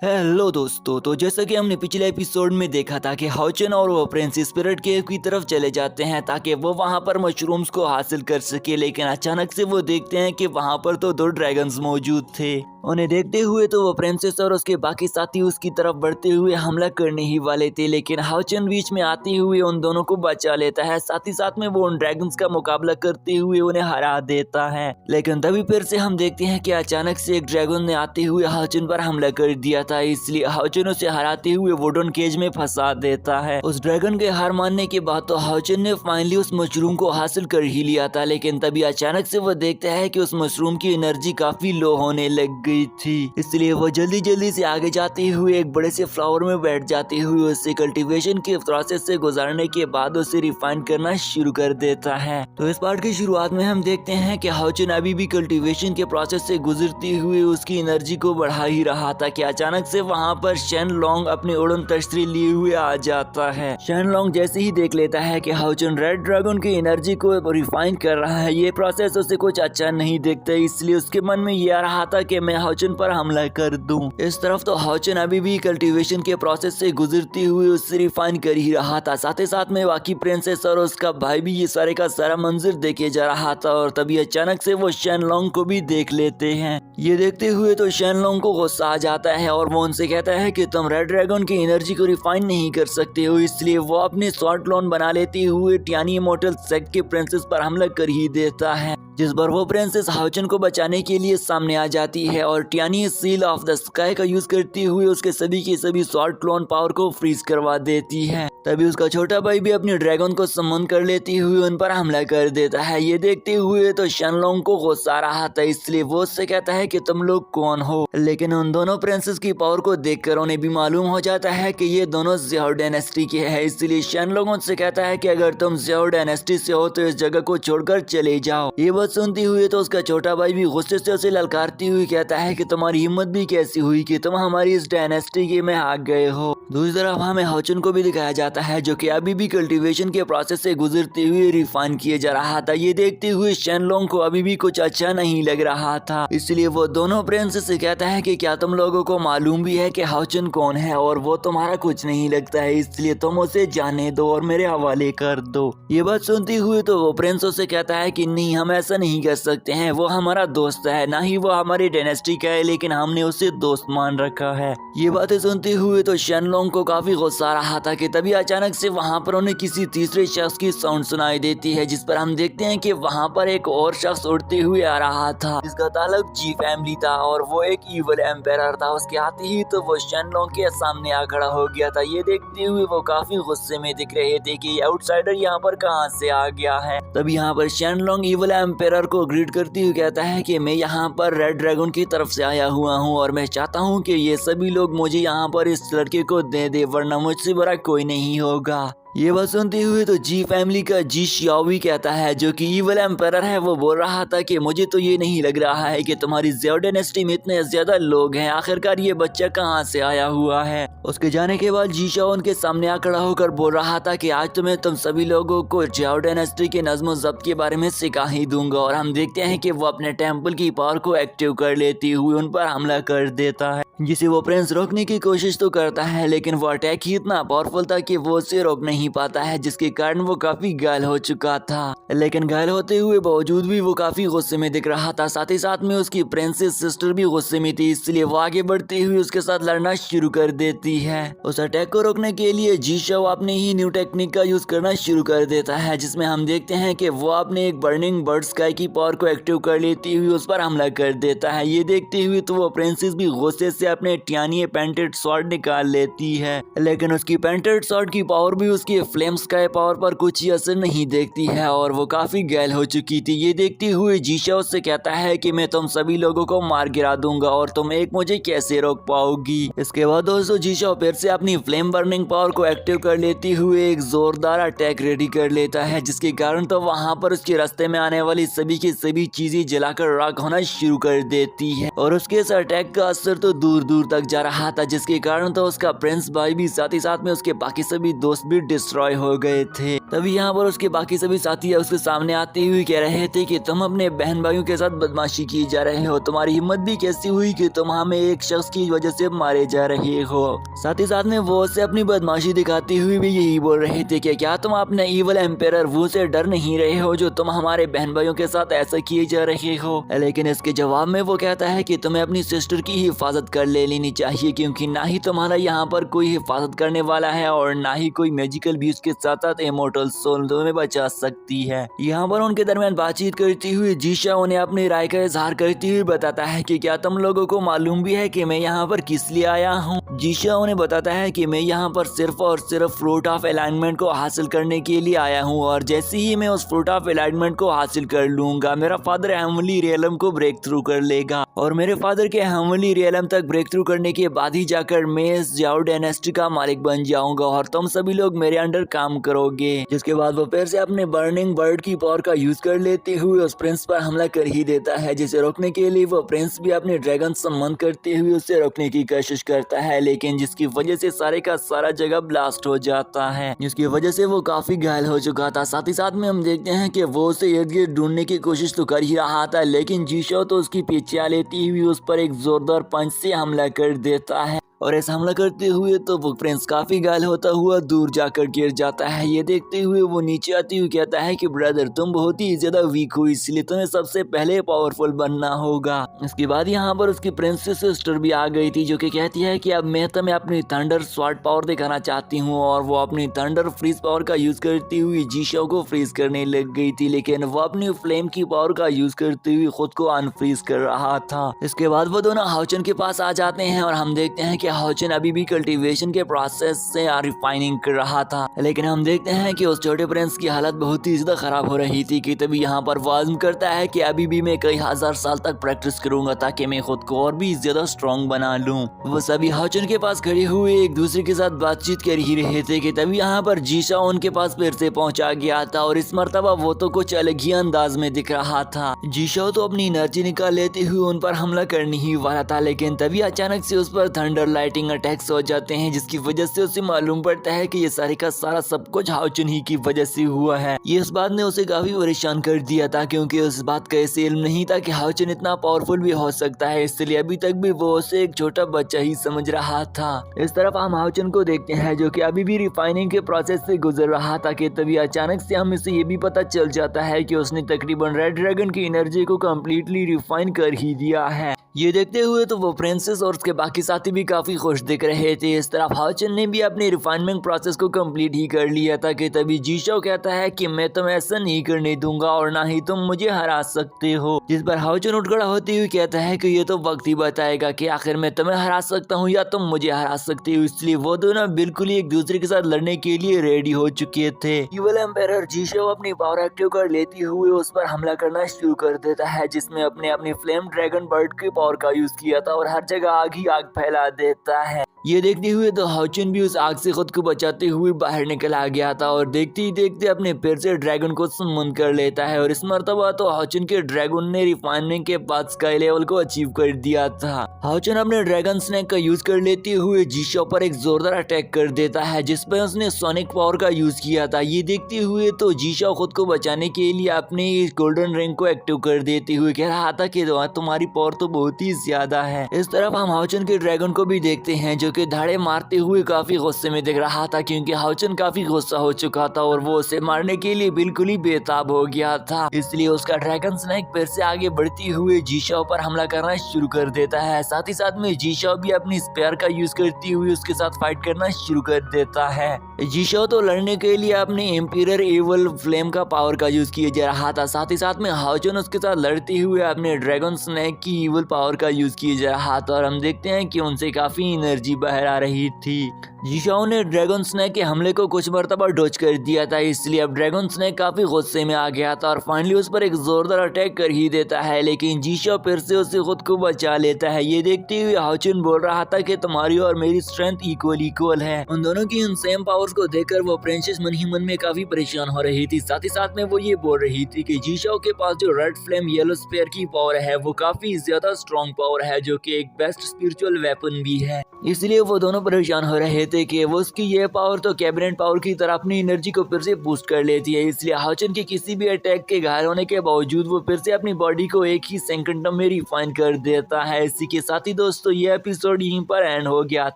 Hello दोस्तों, तो जैसा कि हमने पिछले एपिसोड में देखा था कि हाओचन और वो प्रिंस स्पिरिट केव की तरफ चले जाते हैं ताकि वो वहां पर मशरूम्स को हासिल कर सके। लेकिन अचानक से वो देखते हैं कि वहां पर तो दो ड्रैगन्स मौजूद थे। उन्हें देखते हुए तो वो प्रिंसेस और उसके बाकी साथी उसकी तरफ बढ़ते हुए हमला करने ही वाले थे, लेकिन हाओचन बीच में आते हुए उन दोनों को बचा लेता है। साथ ही साथ में वो उन ड्रैगन्स का मुकाबला करते हुए उन्हें हरा देता है। लेकिन तभी फिर से हम देखते हैं कि अचानक से एक ड्रैगन ने आते हुए हाओचन पर हमला कर दिया था, इसलिए हाओचन उसे हराते हुए वुडन केज में फंसा देता है। उस ड्रैगन के हार मानने के बाद तो हाओचन ने फाइनली उस मशरूम को हासिल कर ही लिया था, लेकिन तभी अचानक से वो देखता है कि उस मशरूम की एनर्जी काफी लो होने लग गई थी। इसलिए वो जल्दी से आगे जाते हुए एक बड़े से फ्लावर में बैठ जाते हुए उससे कल्टीवेशन के प्रोसेस से गुजरने के बाद उसे रिफाइन करना शुरू कर देता है। तो इस पार्ट की शुरुआत में हम देखते हैं कि हाओचन अभी भी कल्टीवेशन के प्रोसेस से गुजरते हुए उसकी एनर्जी को बढ़ा ही रहा था कि अचानक से वहाँ पर शेन लॉन्ग अपनी उड़न तश्तरी लिए हुए आ जाता है। शेन लॉन्ग जैसे ही देख लेता है कि हाओचन रेड ड्रैगन की एनर्जी को रिफाइन कर रहा है, ये प्रोसेस उसे कुछ अच्छा नहीं दिखता, इसलिए उसके मन में ये आ रहा था कि मैं हाओचन पर हमला कर दूं। इस तरफ तो हाओचन अभी भी कल्टीवेशन के प्रोसेस से गुजरते हुए उससे रिफाइन कर ही रहा था। साथ ही साथ में बाकी प्रिंसेस और उसका भाई भी ये सारे का सारा मंजर देखे जा रहा था और तभी अचानक से वो शेन लॉन्ग को भी देख लेते हैं। ये देखते हुए तो शेन लॉन्ग को गुस्सा आ जाता है और वो उनसे कहता है कि तुम रेड ड्रैगन की एनर्जी को रिफाइन नहीं कर सकते हो, इसलिए वो अपने शॉर्ट क्लोन बना लेते हुए टियानी इमॉर्टल सेक्ट के प्रिंसेस पर हमला कर ही देता है, जिस पर वो प्रिंसेस हाओचन को बचाने के लिए सामने आ जाती है और टियानी सील ऑफ द स्काई का यूज करते हुए उसके सभी के सभी शॉर्ट क्लोन पावर को फ्रीज करवा देती है। तभी उसका छोटा भाई भी अपने ड्रैगन को समन कर लेती हुई उन पर हमला कर देता है। ये देखते हुए तो शेन लॉन्ग को गुस्सा आ रहा था, इसलिए वो उससे कहता है कि तुम लोग कौन हो। लेकिन उन दोनों प्रिंसेस की पावर को देखकर उन्हें भी मालूम हो जाता है कि ये दोनों ज़ियाओ डायनेस्टी के हैं, इसलिए शेन लॉन्ग उनसे कहता है कि अगर तुम ज़ियाओ डायनेस्टी से हो तो इस जगह को छोड़कर चले जाओ। ये बात सुनती हुई तो उसका छोटा भाई भी गुस्से से उसे ललकारती हुई कहता है कि तुम्हारी हिम्मत भी कैसी हुई कि तुम हमारी इस डायनेस्टी के में आ गए हो। दूसरी तरफ हमें हाओचन को भी दिखाया जाता है जो कि अभी भी कल्टीवेशन के प्रोसेस से गुजरते हुए रिफाइन किए जा रहा था। ये देखते हुए शेन लॉन्ग को अभी भी कुछ अच्छा नहीं लग रहा था, इसलिए वो दोनों प्रिंसेस से कहता है कि क्या तुम लोगों को मालूम भी है कि हाओचन कौन है और वो तुम्हारा कुछ नहीं लगता है, इसलिए तुम उसे जाने दो और मेरे हवाले कर दो। ये बात सुनती हुई तो वो प्रिंस उसे कहता है कि नहीं, हम ऐसा नहीं कर सकते हैं, वो हमारा दोस्त है, ना ही वो हमारी डायनेस्टी का है, लेकिन हमने उसे दोस्त मान रखा है। ये बातें सुनते हुए तो शेन लॉन्ग को काफी गुस्सा आ रहा था कि तभी अचानक से वहाँ पर उन्हें किसी तीसरे शख्स की साउंड सुनाई देती है, जिस पर हम देखते हैं कि वहाँ पर एक और शख्स उड़ते हुए आ रहा था जिसका ताल्लुक जी फैमिली था और वो एक ईवल एम्पायर था। उसके आते ही तो वो शेन लॉन्ग के सामने आ खड़ा हो गया था। ये देखते हुए वो काफी गुस्से में दिख रहे थे कि आउटसाइडर यहाँ पर कहाँ से आ गया है। तभी यहाँ पर शेन लॉन्ग ईवल एम्पायर को ग्रीट करते हुए कहता है कि मैं यहाँ पर रेड ड्रैगन की तरफ से आया हुआ हूँ और मैं चाहता हूँ कि ये सभी लोग मुझे यहाँ पर इस लड़के को दे दे, वरना मुझसे बड़ा कोई नहीं होगा। ये बात सुनते हुए तो जी फैमिली का जी शियाओ भी कहता है, जो कि ईवल एम्पायर है, वो बोल रहा था कि मुझे तो ये नहीं लग रहा है कि तुम्हारी ज़ियाओ डायनेस्टी में इतने ज्यादा लोग हैं, आखिरकार ये बच्चा कहाँ से आया हुआ है। उसके जाने के बाद जी शियाओ उनके सामने आ खड़ा होकर बोल रहा था कि आज तुम्हें तुम सभी लोगों को ज़ियाओ डायनेस्टी के नज़्म ज़ब्त के बारे में सिखा ही दूंगा। और हम देखते हैं कि वो अपने टेम्पल की पावर को एक्टिव कर लेती हुई उन पर हमला कर देता है, जिसे वो प्रिंस रोकने की कोशिश तो करता है, लेकिन वो अटैक ही इतना पावरफुल था कि वो उसे रोक नहीं पाता है, जिसके कारण वो काफी घायल हो चुका था। लेकिन घायल होते हुए बावजूद भी वो काफी गुस्से में दिख रहा था। साथ ही साथ में उसकी प्रिंसेस सिस्टर भी गुस्से में थी, इसलिए वो आगे बढ़ते हुए उसके साथ लड़ना शुरू कर देती है। उस अटैक को रोकने के लिए जी शियाओ अपने ही न्यू टेक्निक का यूज करना शुरू कर देता है, जिसमें हम देखते हैं कि वो अपने एक बर्निंग बर्ड स्काई की पावर को एक्टिव कर लेती हुई उस पर हमला कर देता है। ये देखते हुए तो वो प्रिंसेस भी गुस्से से अपने टियानी पेंटेड स्वॉर्ड निकाल लेती है, लेकिन उसकी पेंटेड स्वॉर्ड की पावर भी उसकी फ्लेम स्काई पावर पर कुछ ही असर नहीं देखती है और वो काफी घायल हो चुकी थी। ये देखते हुए जी शियाओ से कहता है कि मैं तुम सभी लोगों को मार गिरा दूंगा और तुम एक मुझे कैसे रोक पाओगी। इसके बाद दोस्तों जी शियाओ फिर से अपनी फ्लेम बर्निंग पावर को एक्टिव कर लेते हुए एक जोरदार अटैक रेडी कर लेता है, जिसके कारण तो वहाँ पर उसके रास्ते में आने वाली सभी की सभी चीजें जलाकर राख होना शुरू कर देती है और उसके इस अटैक का असर तो दूर दूर तक जा रहा था, जिसके कारण तो उसका प्रिंस भाई भी साथ ही साथ में उसके बाकी सभी दोस्त भी डिस्ट्रॉय हो गए थे। तभी यहाँ पर उसके बाकी सभी साथी उसके सामने आते हुए कह रहे थे कि तुम अपने बहन भाइयों के साथ बदमाशी की जा रहे हो, तुम्हारी हिम्मत भी कैसी हुई कि तुम हमें एक शख्स की वजह से मारे जा रहे हो। साथ ही साथ में वो उससे अपनी बदमाशी दिखाते हुए भी यही बोल रहे थे कि क्या तुम अपने ईवल एम्पायर वो से डर नहीं रहे हो जो तुम हमारे बहन भाइयों के साथ ऐसा किए जा रहे हो। लेकिन इसके जवाब में वो कहता है कि तुम्हें अपनी सिस्टर की हिफाजत कर लेनी चाहिए, क्योंकि ना ही तुम्हारा यहाँ पर कोई हिफाजत करने वाला है और ना ही कोई मैजिकल बीज के साथ साथ इमोर्टल सोल तुम्हें बचा सकती है। यहाँ पर उनके दरमियान बातचीत करती हुई जीशा उन्हें अपनी राय का इजहार करती हुई बताता है कि क्या तुम लोगों को मालूम भी है कि मैं यहाँ पर किस लिए आया हूँ। जीशा उन्हें बताता है कि मैं यहाँ पर सिर्फ और सिर्फ फ्रूट ऑफ अलाइनमेंट को हासिल करने के लिए आया हूँ, और जैसे ही मैं उस फ्रूट ऑफ अलाइनमेंट को हासिल कर लूंगा मेरा फादर हेवनली रियलम को ब्रेक थ्रू कर लेगा, और मेरे फादर के हेवनली रियलम तक ब्रेक थ्रू करने के बाद ही जाकर मैं इस जाओ डायनेस्टी का मालिक बन जाऊंगा और तुम सभी लोग मेरे अंडर काम करोगे। जिसके बाद वो फिर से अपने बर्निंग बर्ड की पावर का यूज कर लेते हुए उस प्रिंस पर हमला कर ही देता है, जिसे रोकने के लिए वो प्रिंस भी अपने ड्रैगन सम्मान करते हुए उसे रोकने की कोशिश करता है, लेकिन जिसकी वजह से सारे का सारा जगह ब्लास्ट हो जाता है, जिसकी वजह से वो काफी घायल हो चुका था। साथ ही साथ में हम देखते हैं कि वो उसे इर्द गिर्द ढूंढने की कोशिश तो कर ही रहा था, लेकिन जीशो तो उसकी पीछे लेती हुई उस पर एक जोरदार पंच से हमला कर देता है, और ऐसा हमला करते हुए तो वो प्रिंस काफी घायल होता हुआ दूर जाकर गिर जाता है। ये देखते हुए वो नीचे आती हुई कहता है कि ब्रदर तुम बहुत ही ज्यादा वीक हो, इसलिए तुम्हें सबसे पहले पावरफुल बनना होगा। इसके बाद यहाँ पर उसकी प्रिंसेस सिस्टर भी आ गई थी, जो कि कहती है कि अब मैं तुम्हें अपनी थंडर स्वॉर्ड पावर दिखाना चाहती हूँ, और वो अपनी थंडर फ्रीज पावर का यूज करती हुई जीशो को फ्रीज करने लग गई थी, लेकिन वो अपनी फ्लेम की पावर का यूज करते हुए खुद को अनफ्रीज कर रहा था। इसके बाद वो दोनों हाउचन के पास आ जाते हैं और हम देखते हैं कि हाउचन अभी भी कल्टीवेशन के प्रोसेस से रिफाइनिंग कर रहा था, लेकिन हम देखते हैं कि उस छोटे प्रिंस की हालत बहुत ही ज्यादा खराब हो रही थी कि तभी यहाँ पर वो आज़म करता है कि अभी भी मैं कई हजार साल तक प्रैक्टिस करूंगा ताकि मैं खुद को और भी ज्यादा स्ट्रॉन्ग बना लूं। वो सभी हाउचन के पास खड़े हुए एक दूसरे के साथ बातचीत कर ही रहे थे कि तभी यहाँ पर जीशा उनके पास फिर से पहुंचा गया था, और इस मर्तबा वो तो कुछ अलग ही अंदाज में दिख रहा था। जीशा तो अपनी एनर्जी निकाल लेते हुए उन पर हमला करने ही वाला था, लेकिन तभी अचानक से उस पर थंडर लाइटिंग अटैक्स हो जाते हैं, जिसकी वजह से उसे मालूम पड़ता है कि ये सारे का सारा सब कुछ हाउचन ही की वजह से हुआ है। ये इस बात ने उसे काफी परेशान कर दिया था, क्योंकि उस बात का ऐसे इल्म नहीं था कि हाउचन इतना पावरफुल भी हो सकता है, इसलिए अभी तक भी वो उसे एक छोटा बच्चा ही समझ रहा था। इस तरफ हम हाउचन को देखते हैं जो कि अभी भी रिफाइनिंग के प्रोसेस से गुजर रहा था कि तभी अचानक से हमें से ये भी पता चल जाता है कि उसने तकरीबन रेड ड्रैगन की एनर्जी को कम्प्लीटली रिफाइन कर ही दिया है। ये देखते हुए तो वो प्रिंसेस और उसके बाकी साथी भी काफी खुश दिख रहे थे। इस तरफ हाउचन ने भी अपने रिफाइनमेंट प्रोसेस को कंप्लीट ही कर लिया था कि तभी जीशो कहता है कि मैं तुम्हें ऐसा नहीं करने दूंगा और ना ही तुम मुझे हरा सकते हो, जिस पर हाउचन उठ खड़ा होते हुए कहता है कि ये तो वक्त ही बताएगा कि आखिर मैं तुम्हें हरा सकता हूँ या तुम मुझे हरा सकते हो। इसलिए वो दोनों बिल्कुल ही एक दूसरे के साथ लड़ने के लिए रेडी हो चुके थे। ईवल एम्पायर जीशो अपनी पावर एक्टिव कर लेते हुए उस पर हमला करना शुरू कर देता है, जिसमें अपने फ्लेम ड्रैगन बर्ड की पावर का यूज किया था और हर जगह आग ही आग फैला देता है। ये देखते हुए तो हाउचन भी उस आग से खुद को बचाते हुए बाहर निकल आ गया था और देखते ही देखते अपने फिर से ड्रैगन को समन कर लेता है, और इस मर्तबा तो हाउचन के ड्रैगन ने रिफाइनिंग के बाद स्काई लेवल को अचीव कर दिया था। हाउचन अपने ड्रैगन स्नैक का यूज कर लेते हुए जीशो पर एक जोरदार अटैक कर देता है, जिस पर उसने सोनिक पावर का यूज किया था। ये देखते हुए तो जीशो खुद को बचाने के लिए अपने गोल्डन रिंग को एक्टिव कर देते हुए कह रहा था कि तुम्हारी पावर तो बहुत ही ज्यादा है। इस तरफ हम हाउचन के ड्रैगन को भी देखते हैं जो कि धाड़े मारते हुए काफी गुस्से में दिख रहा था, क्योंकि हाउचन काफी गुस्सा हो चुका था और वो उसे मारने के लिए बिल्कुल ही बेताब हो गया था। इसलिए उसका ड्रैगन स्नैक फिर से आगे बढ़ती हुए जीशो पर हमला करना शुरू कर देता है। साथ ही साथ में जीशो भी अपनी स्पेयर का यूज करती हुई उसके साथ फाइट करना शुरू कर देता है। जीशो तो लड़ने के लिए अपने एम्पियर एवल फ्लेम का पावर का यूज किया जा रहा था, साथ ही साथ में हाउचन उसके साथ लड़ते हुए अपने ड्रैगन स्नैक की एवल पावर का यूज किया जा रहा था, और हम देखते हैं कि उनसे काफी एनर्जी बाहर आ रही थी। जीशो ने ड्रैगन स्नैक के हमले को कुछ मरतबा डॉज कर दिया था, इसलिए अब ड्रैगन स्नैक काफी गुस्से में आ गया था और फाइनली उस पर एक जोरदार अटैक कर ही देता है, लेकिन जीशो फिर से उसे खुद को बचा लेता है। ये देखते हुए हाउचन बोल रहा था कि तुम्हारी और मेरी स्ट्रेंथ इक्वल है। उन दोनों की उन सेम पावर्स को देखकर वो प्रिंसेस मन ही मन में काफी परेशान हो रही थी। साथ ही साथ में वो ये बोल रही थी कि जीशो के पास जो रेड फ्लेम येलो स्पेयर की पावर है वो काफी ज्यादा स्ट्रॉन्ग पावर है, जो कि एक बेस्ट स्पिरिचुअल वेपन भी है। इसलिए वो दोनों परेशान हो रहे थे कि वो उसकी ये पावर तो कैबिनेट पावर की तरह अपनी एनर्जी को फिर से बूस्ट कर लेती है, इसलिए हाउचन के किसी भी अटैक के घायल होने के बावजूद वो फिर से अपनी बॉडी को एक ही सेकंड में रिफाइन कर देता है। इसी के साथ ही दोस्तों ये एपिसोड यहीं पर एंड हो गया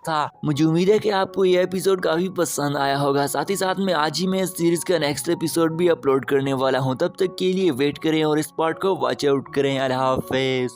था। मुझे उम्मीद है कि आपको ये एपिसोड काफी पसंद आया होगा। साथ ही साथ में आज ही मैं इस सीरीज का नेक्स्ट एपिसोड भी अपलोड करने वाला हूँ, तब तक के लिए वेट करें और इस पार्ट को वॉच आउट करें। अल्लाह हाफिज।